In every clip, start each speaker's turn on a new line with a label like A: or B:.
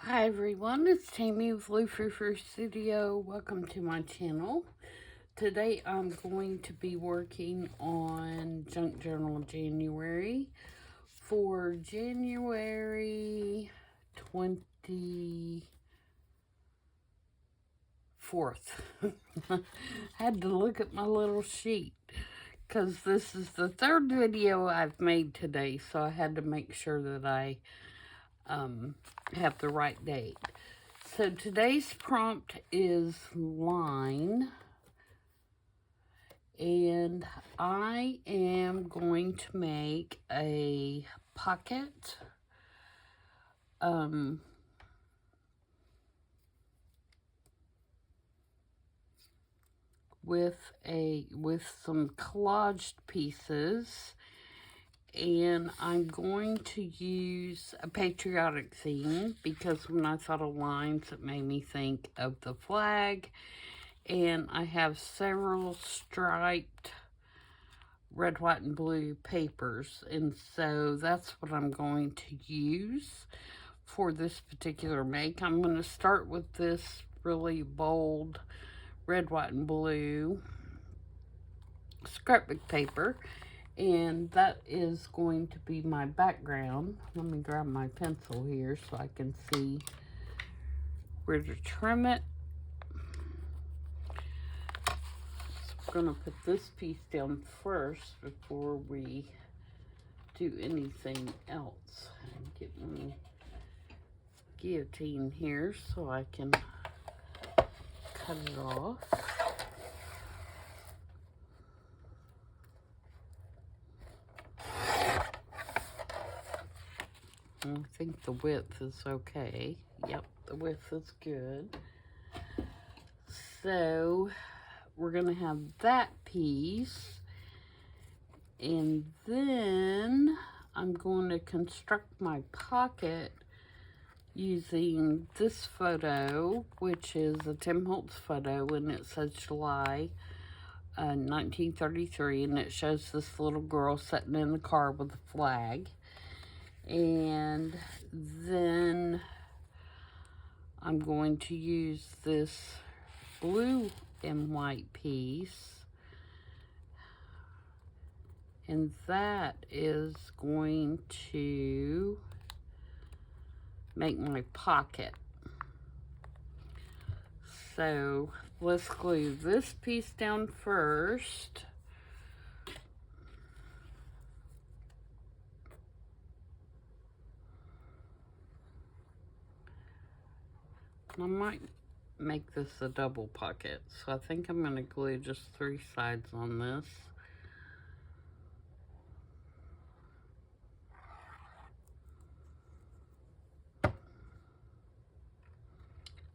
A: Hi everyone, it's Tammy with Frou-frou Studio. Welcome to my channel. Today I'm going to be working on Junk Journal January for January 24th. I had to look at my little sheet because this is the third video I've made today, so I had to make sure that I have the right date. So today's prompt is line, and I am going to make a pocket with some collaged pieces, and I'm going to use a patriotic theme because when I thought of lines it made me think of the flag. And I have several striped red, white, and blue papers. And so that's what I'm going to use for this particular make. I'm going to start with this really bold red, white, and blue scrapbook paper. And that is going to be my background. Let me grab my pencil here so I can see where to trim it. Going to put this piece down first before we do anything else. Get my guillotine here so I can cut it off. I think the width is okay. Yep, the width is good. So we're going to have that piece, and then I'm going to construct my pocket using this photo, which is a Tim Holtz photo, and it says July 1933, and it shows this little girl sitting in the car with a flag. And then I'm going to use this blue and white piece, and that is going to make my pocket. So let's glue this piece down first. I might make this a double pocket, so I think I'm going to glue just 3 sides on this.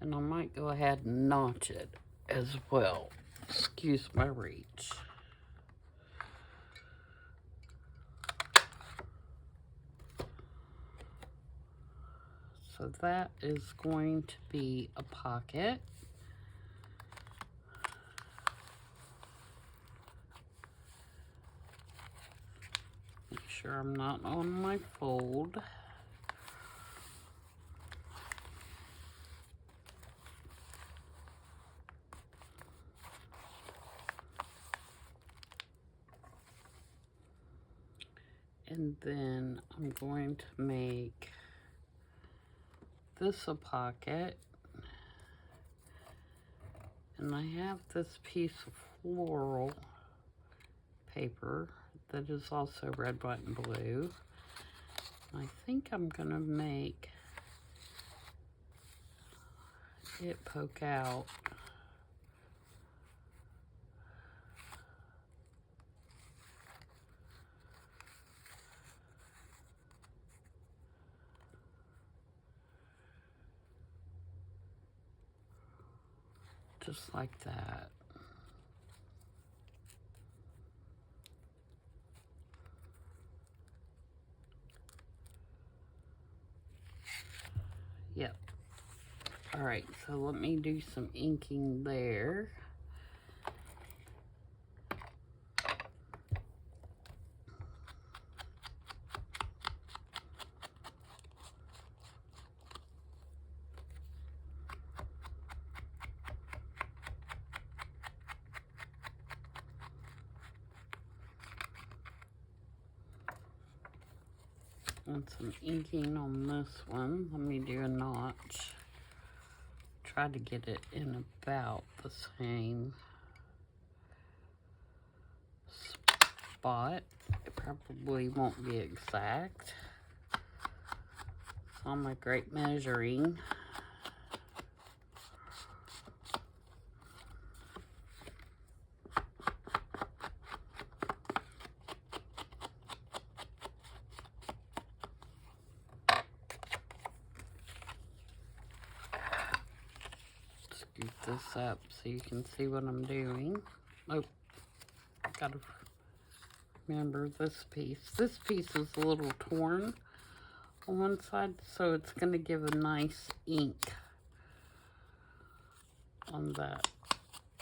A: And I might go ahead and notch it as well. Excuse my reach. So that is going to be a pocket. Make sure I'm not on my fold. And then I'm going to make this a pocket. And I have this piece of floral paper that is also red, white, and blue. I think I'm going to make it poke out. Just like that. Yep. All right, so let me do some inking there. And some inking on this one. Let me do a notch. Try to get it in about the same spot. It probably won't be exact. So I'm a great measuring. Scoop this up so you can see what I'm doing. Oh, gotta remember this piece. This piece is a little torn on one side, so it's going to give a nice ink on that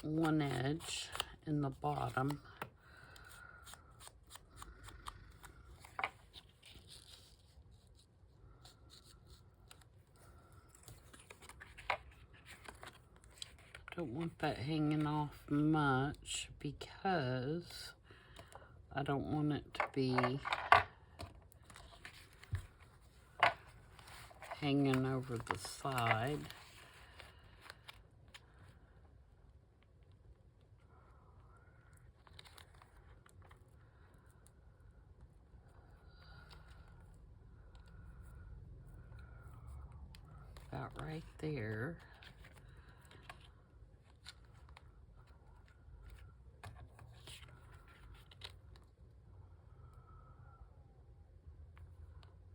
A: one edge in the bottom. Don't want that hanging off much because I don't want it to be hanging over the side. About right there.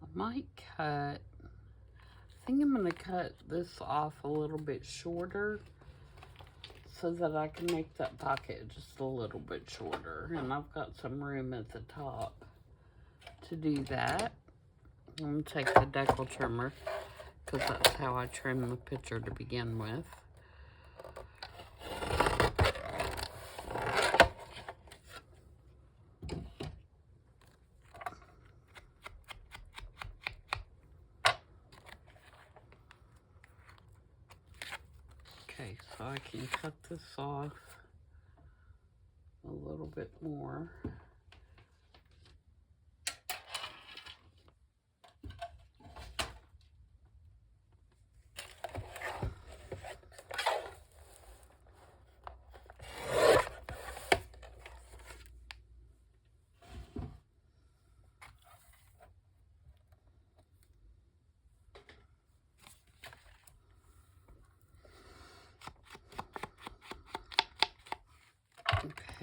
A: I might cut, I think I'm going to cut this off a little bit shorter so that I can make that pocket just a little bit shorter. And I've got some room at the top to do that. I'm going to take the decal trimmer because that's how I trim the picture to begin with. Okay, so I can cut this off a little bit more.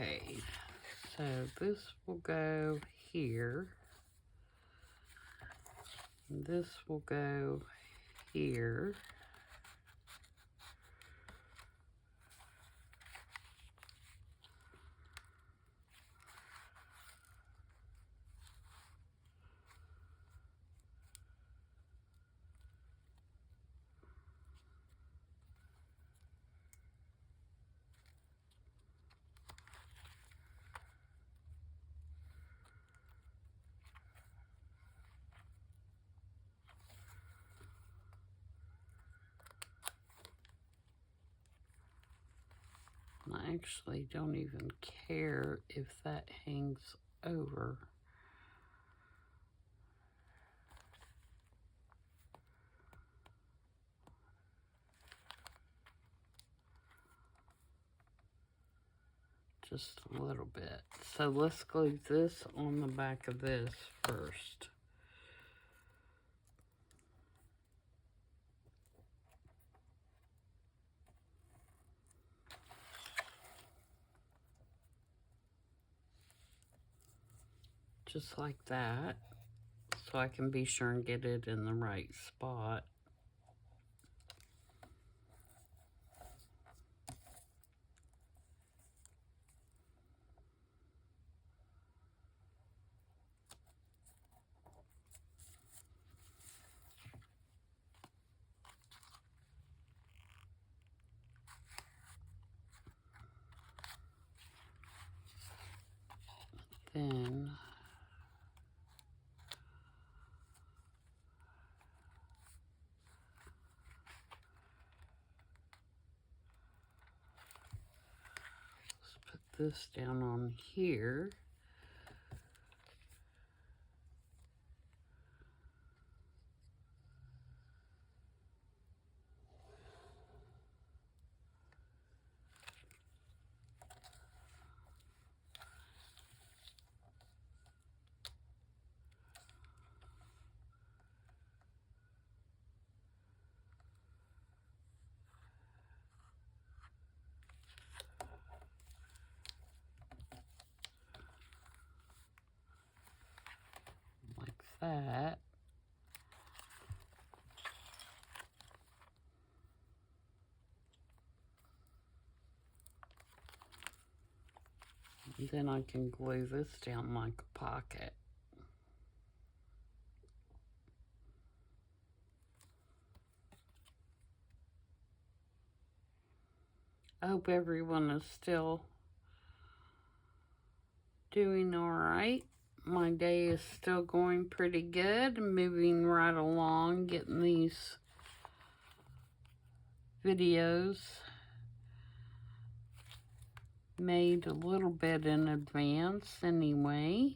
A: Okay, so this will go here. And this will go here. I actually don't even care if that hangs over. Just a little bit. So let's glue this on the back of this first. Just like that, so I can be sure and get it in the right spot. Then this down on here. that. And then I can glue this down like a pocket. I hope everyone is still doing all right. My day is still going pretty good. I'm moving right along, getting these videos made a little bit in advance anyway.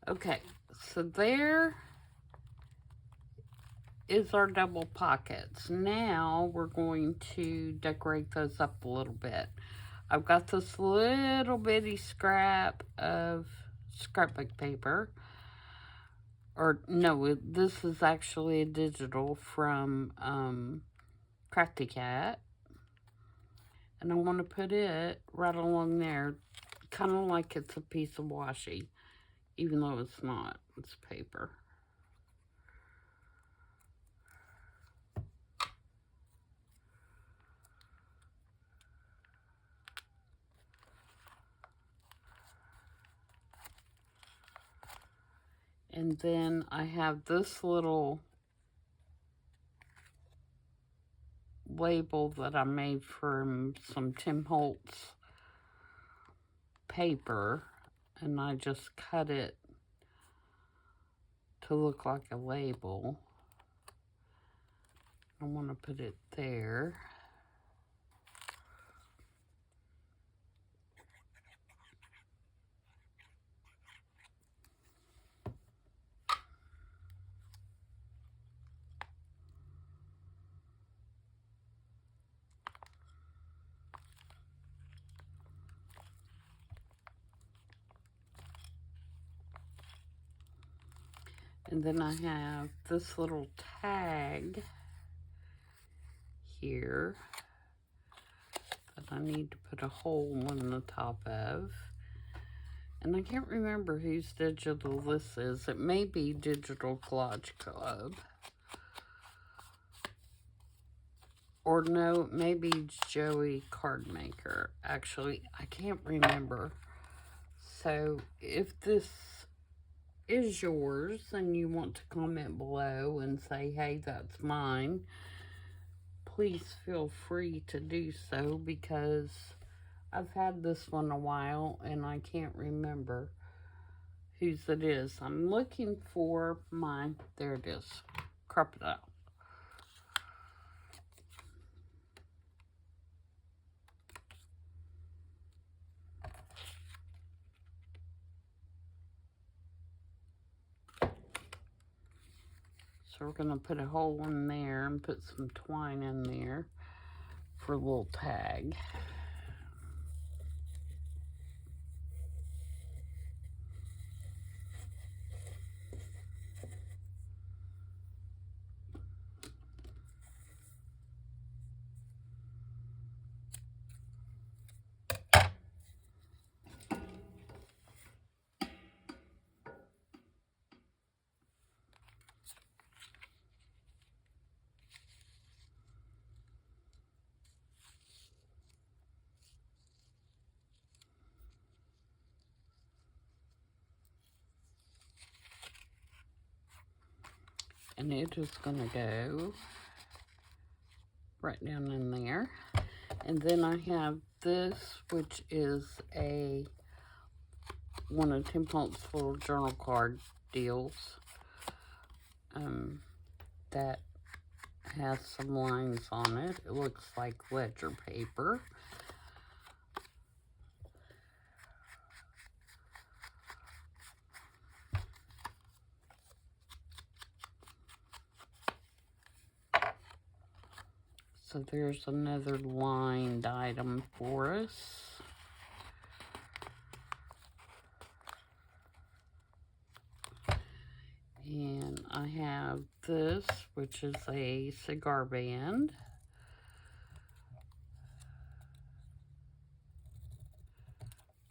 A: Okay, so there is our double pockets. Now we're going to decorate those up a little bit. I've got this little bitty scrap of scrapbook paper. Or no, this is actually a digital from Crafty Cat. And I want to put it right along there, kind of like it's a piece of washi, even though it's not. It's paper. And then I have this little label that I made from some Tim Holtz paper, and I just cut it to look like a label. I want to put it there. And then I have this little tag here that I need to put a hole in the top of. And I can't remember whose digital this is. It may be Digital Collage Club. Or no, maybe Joey Card Maker. Actually, I can't remember. So if this is yours and you want to comment below and say, hey, that's mine, please feel free to do so, because I've had this one a while and I can't remember whose it is. I'm looking for mine. There it is. Crocodile. So we're going to put a hole in there and put some twine in there for a little tag. And it is going to go right down in there. And then I have this, which is one of Tim Holtz's little journal card deals that has some lines on it. It looks like ledger paper. So there's another lined item for us. And I have this, which is a cigar band.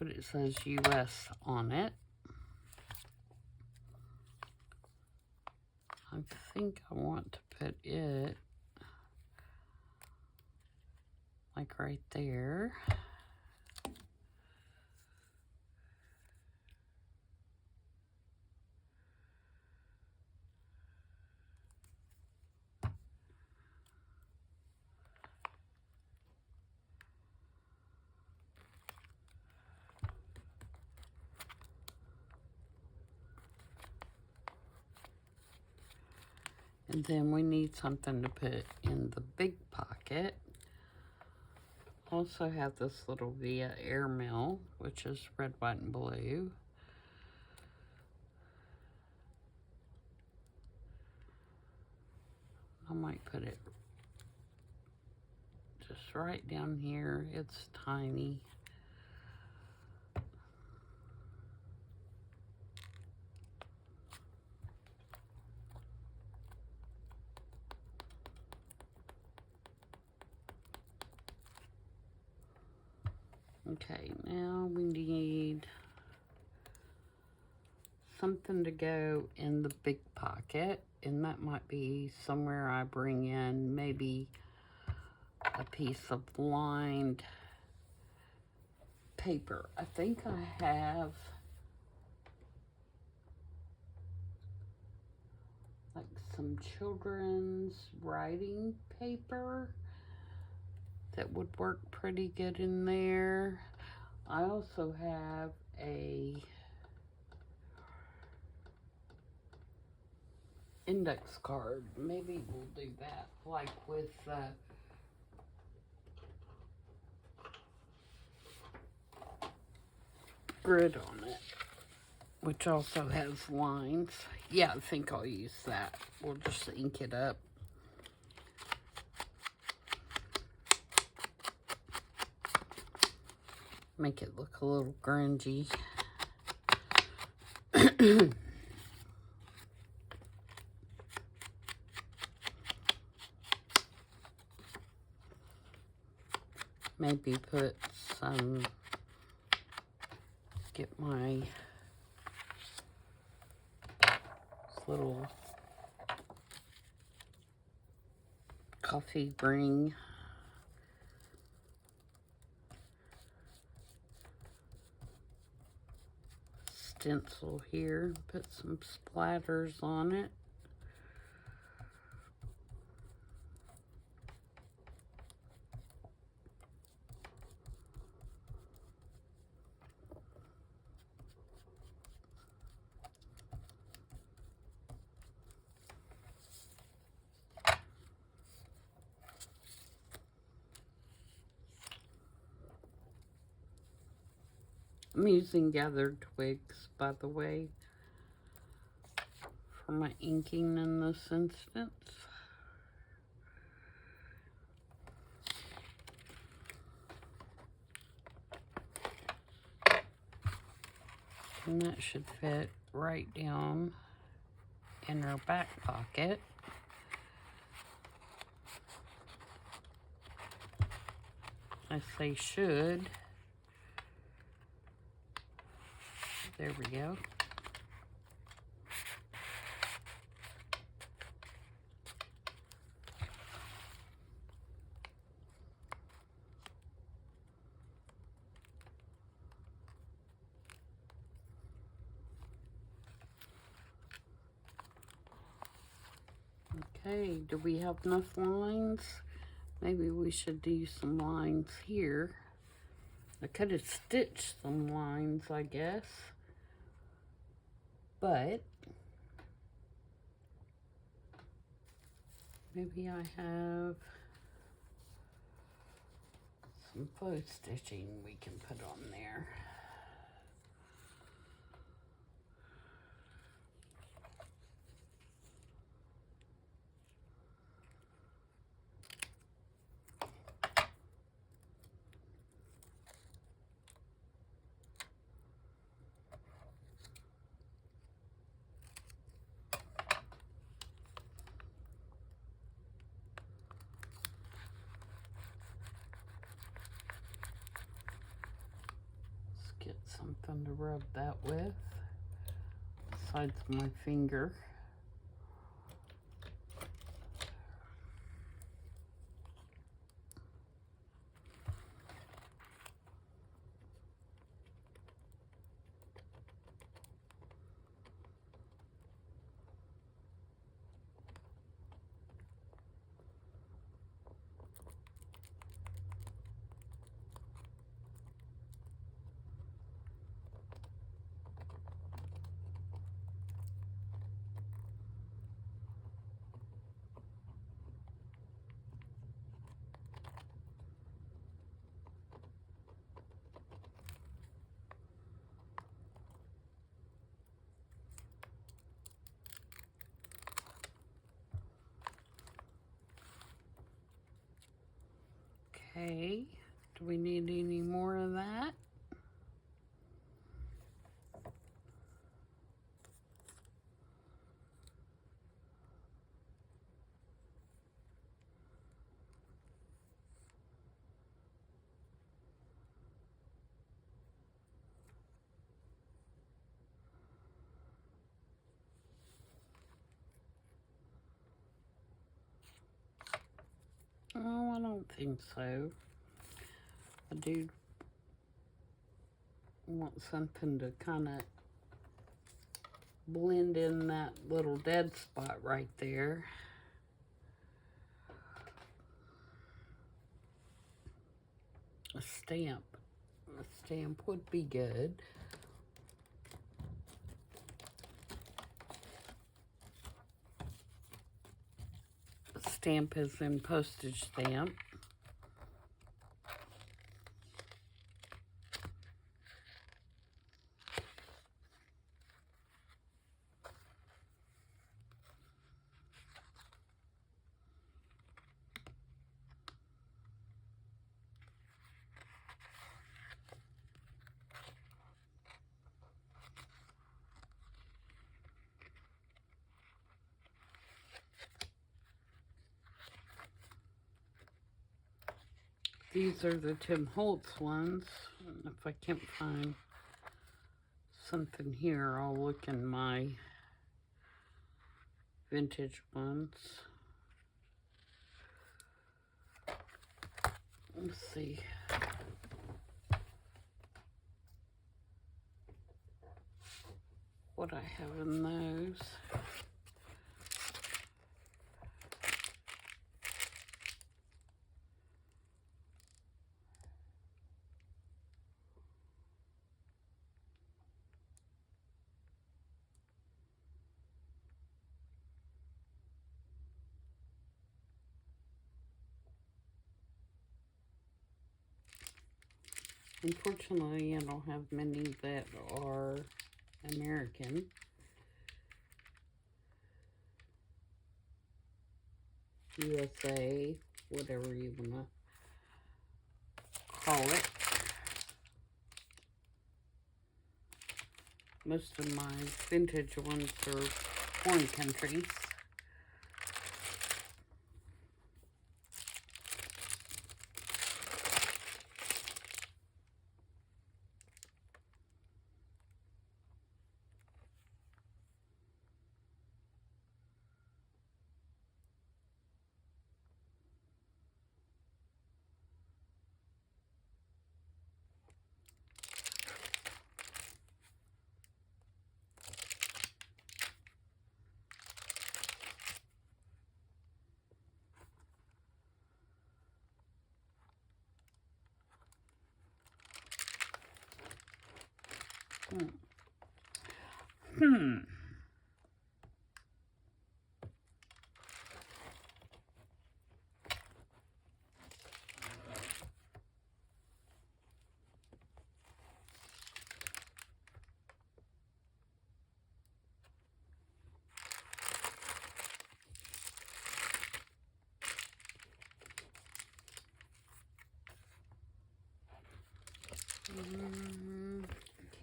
A: but it says US on it. I think I want to put it like right there. And then we need something to put in the big pocket. Also have this little Via airmail, which is red, white, and blue. I might put it just right down here. It's tiny. Okay, now we need something to go in the big pocket, and that might be somewhere I bring in maybe a piece of lined paper. I think I have like some children's writing paper that would work pretty good in there. I also have a index card. Maybe we'll do that, like with grid on it, which also has lines. Yeah, I think I'll use that. We'll just ink it up. Make it look a little grungy. Maybe put some, get my little coffee ring. Stencil here, put some splatters on it. I'm using gathered twigs, by the way, for my inking in this instance. And that should fit right down in our back pocket. I say should. There we go. Okay, do we have enough lines? Maybe we should do some lines here. I could have stitched some lines, I guess. But maybe I have some faux stitching we can put on there. something to rub that with besides my finger. Okay, do we need any more of that? Oh, I don't think so. I do want something to kind of blend in that little dead spot right there. A stamp would be good. A stamp is in postage stamp. These are the Tim Holtz ones. If I can't find something here, I'll look in my vintage ones. Let's see. What I have in those. Unfortunately, I don't have many that are American. USA, whatever you want to call it. Most of my vintage ones are foreign countries.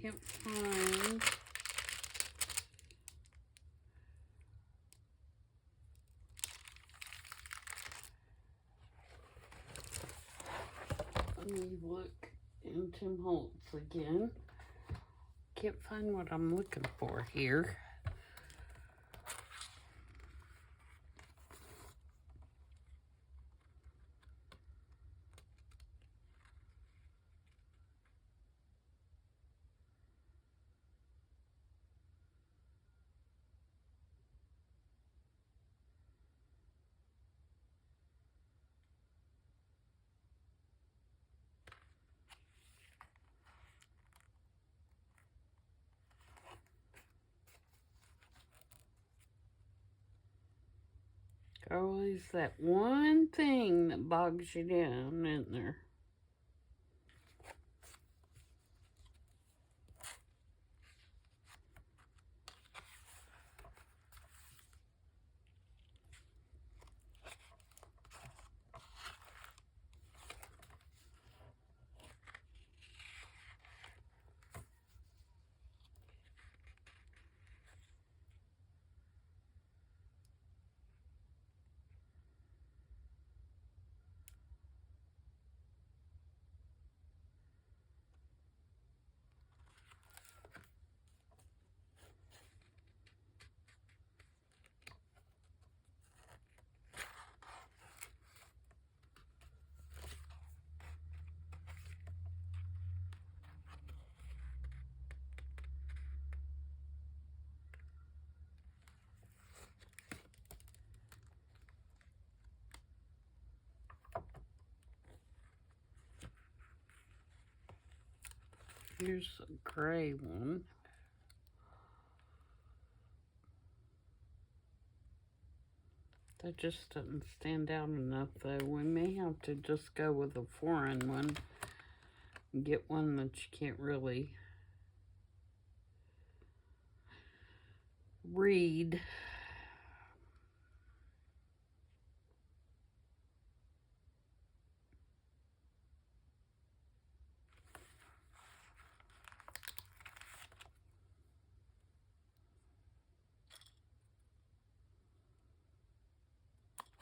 A: Can't find. Let me look in Tim Holtz again. can't find what I'm looking for here. Always that one thing that bogs you down, isn't there? Here's a gray one. That just doesn't stand out enough, though. We may have to just go with a foreign one and get one that you can't really read.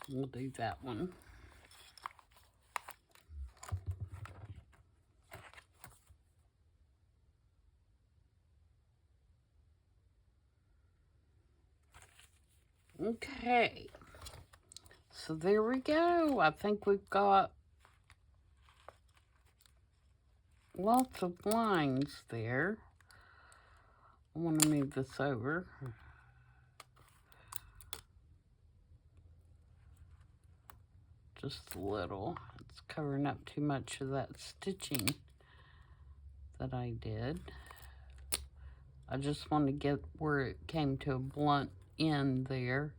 A: We'll do that one. Okay, so there we go. I think we've got lots of lines there. I want to move this over. Just a little. It's covering up too much of that stitching that I did. I just want to get where it came to a blunt end there.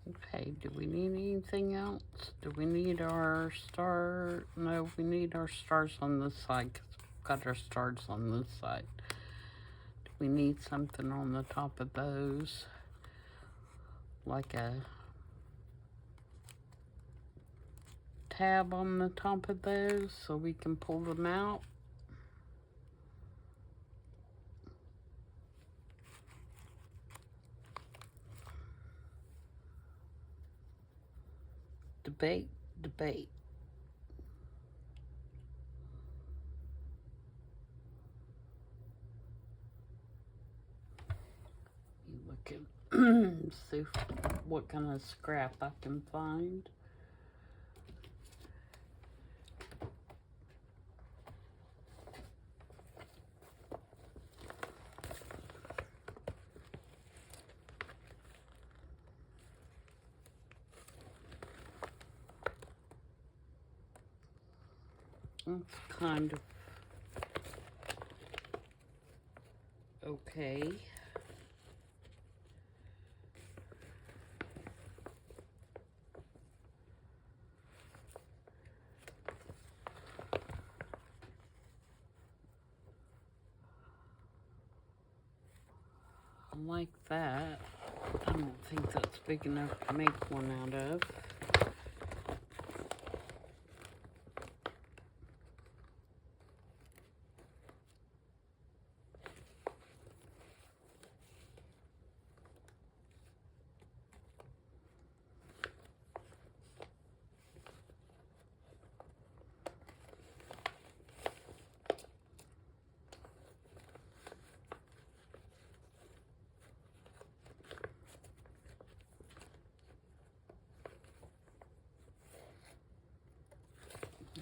A: Okay, do we need anything else? Do we need our star? No, we need our stars on this side because we've got our stars on this side. Do we need something on the top of those? Like a tab on the top of those so we can pull them out? Debate, debate. You look at, see what kind of scrap I can find. That's kind of okay. I like that. I don't think that's big enough to make one out of.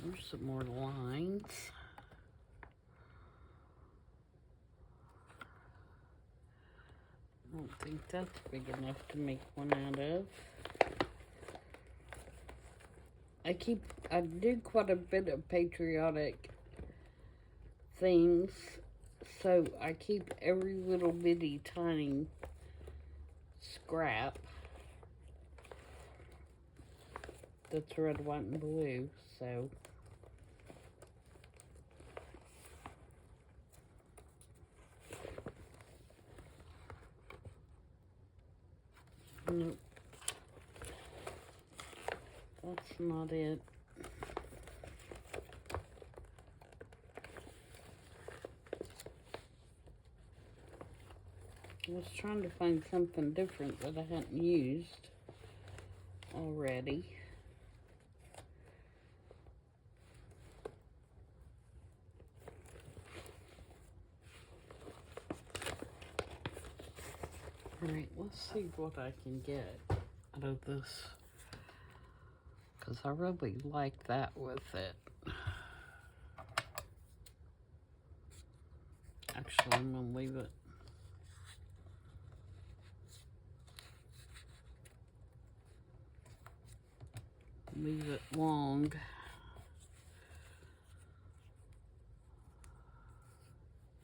A: There's some more lines. I don't think that's big enough to make one out of. I do quite a bit of patriotic things, so I keep every little bitty tiny scrap that's red, white, and blue, so. Nope. That's not it. I was trying to find something different that I hadn't used already. Alright, let's see what I can get out of this, because I really like that with it. Actually, I'm going to leave it long.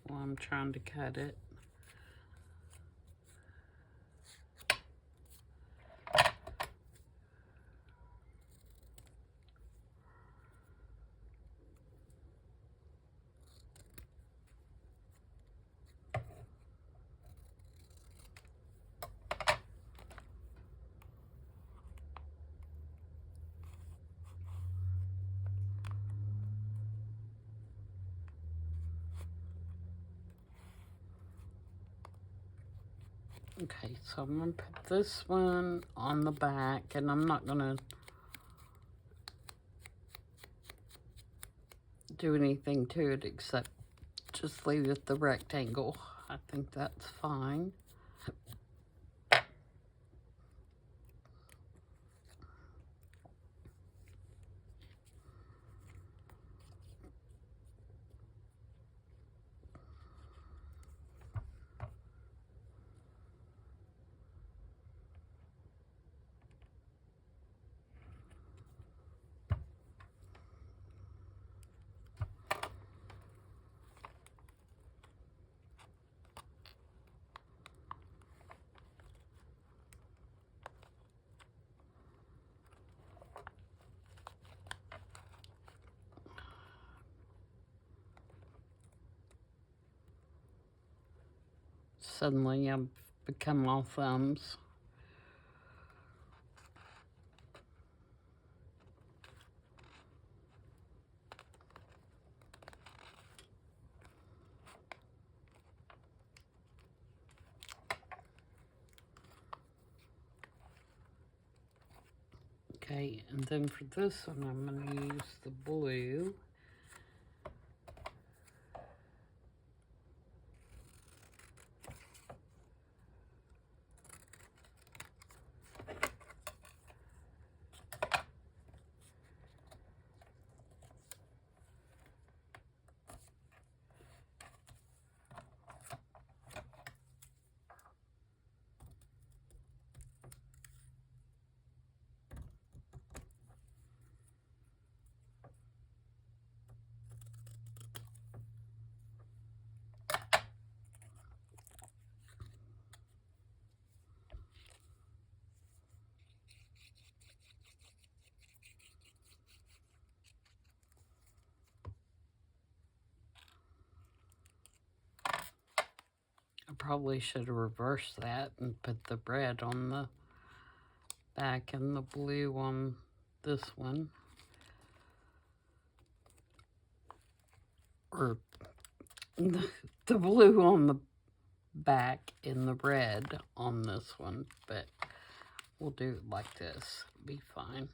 A: While I'm trying to cut it. Okay, so I'm going to put this one on the back, and I'm not going to do anything to it except just leave it the rectangle. I think that's fine. Suddenly I've become all thumbs. Okay, and then for this one, I'm going to use the blue. I probably should have reversed that and put the red on the back and the blue on this one. Or the blue on the back and the red on this one, but we'll do it like this. Be fine.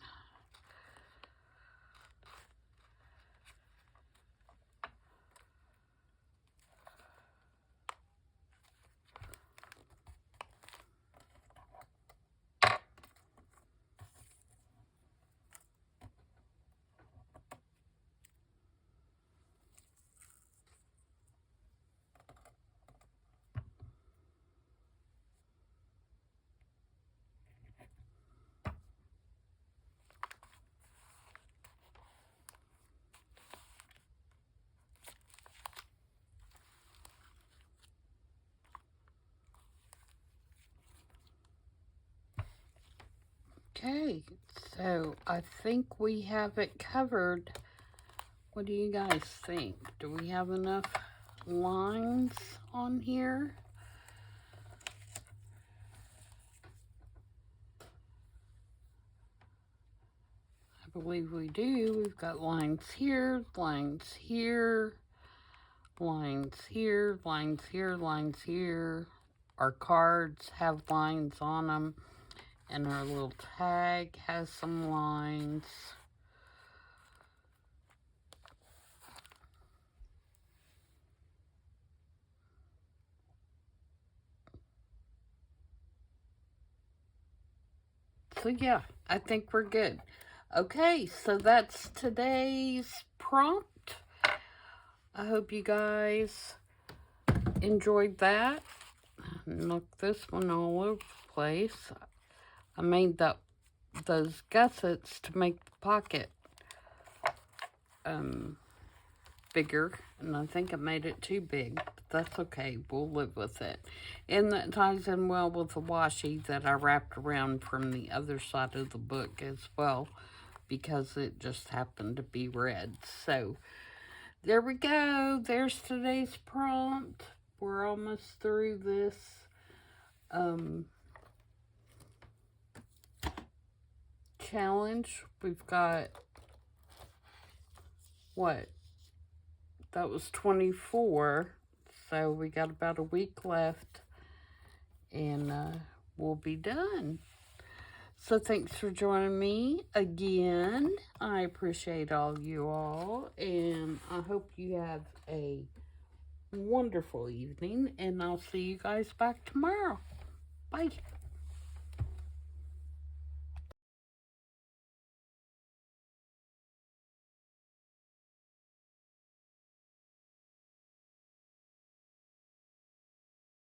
A: Okay, so I think we have it covered. What do you guys think? Do we have enough lines on here? I believe we do. We've got lines here, lines here, lines here, lines here, lines here. Our cards have lines on them, and our little tag has some lines. So yeah, I think we're good. Okay, so that's today's prompt. I hope you guys enjoyed that. Look, this one all over the place. I made those gussets to make the pocket bigger, and I think I made it too big, but that's okay. We'll live with it. And that ties in well with the washi that I wrapped around from the other side of the book as well, because it just happened to be red. So there we go. There's today's prompt. We're almost through this challenge. We've got, what? That was 24. So we got about a week left, and we'll be done. So thanks for joining me again. I appreciate all you all, and I hope you have a wonderful evening, and I'll see you guys back tomorrow. Bye.